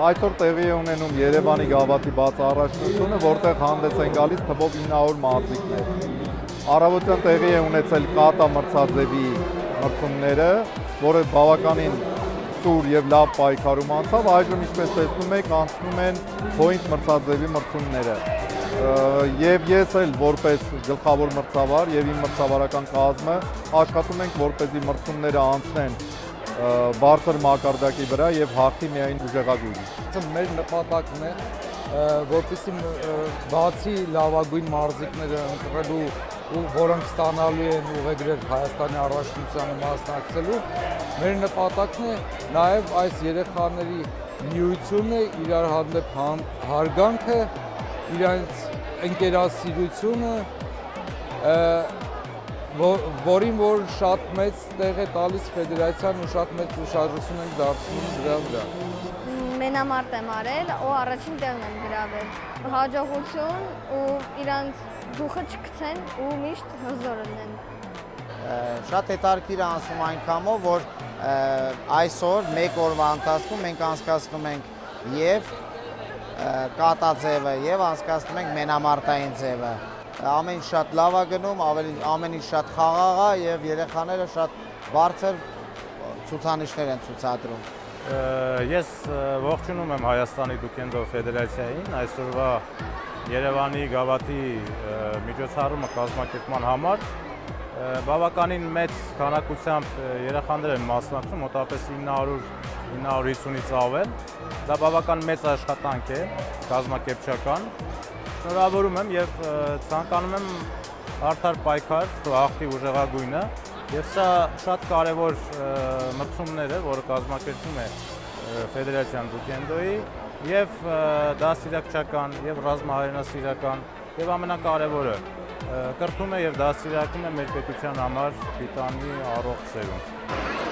Այսօր տեղի է ունենում Երևանի գավաթի բաց առաջնությունը, որտեղ հանդես են գալիս թվով 900 մարզիկներ։ Առավոտյան տեղի է ունեցել կատա մրցաձևի մրցումները, որը բավականին սուր եւ լավ պայքարում անցավ, այժմ ինչպես տեսնում եք անցնում են point մրցաձևի մրցումները։ Եվ ես էլ որպես գլխավոր մրցավար եւ իմ մրցավարական կազմը աշխատում ենք որպեսզի մրցումները անցնեն բարձր մակարդակի վրա եւ հաղթի միայն ուժեղագույնը։ Մեր նպատակն է որպեսզի բացի լավագույն մարզիկները ընտրելու որոնք ստանալու են ուղեգրեր Հայաստանի առաջնությանը մասնակցելու, մեր նպատակն է նաև այս երեխաների միությունը, իրար հանդեպ հարգանքը, իրենց ընկերասիրությունը, որին որ շատ մեծ տեղ է տալիս ֆեդերացիան ու շատ մեծ ուշադրություն ենք դարձնում դրա վրա։ Մենամարտ եմ արել ու առաջին տեղն եմ գրավել։ Հաջողություն ու իրանց դուխը չգցեն ու միշտ հզոր լինեն։ Շատ հետաքրքիր է անցնում այն կամով, որ այսօր մեկ օրվա ընթացքում մենք անցկացնում ենք եւ կատա ձևը եւ անցկացնում ենք մենամարտային ձևը։ Ամեն ինչ շատ լավ է գնում, ամեն ինչ շատ խաղաղ է եւ երեխաները շատ բարձր ցուցանիշներ են ցուցադրում։ Ես ողջունում եմ Հայաստանի դուքենդո ֆեդերացիային այսօրվա Երևանի գավաթի միջոցառումը կազմակերպման համար։ Բավականին մեծ քանակությամբ երեխաներ են մասնակցում, մոտավորապես 950-ից ավել։ Դա բավական մեծ աշխատանք է, կազմակերպչական։ Շնորհավորում եմ եւ ցանկանում եմ արդար պայքար, հաղթի ուժեղագույնը։ Եվ սա շատ կարևոր մրցումներ է, որը կազմակերպում է ֆեդերացիան դուքենդոյի եւ դաստիարակչական եւ ռազմահայրենասիրական եւ ամենակարևորը կրթում է եւ դաստիարակում է մեր պետության համար պիտանի առողջ սերունդ։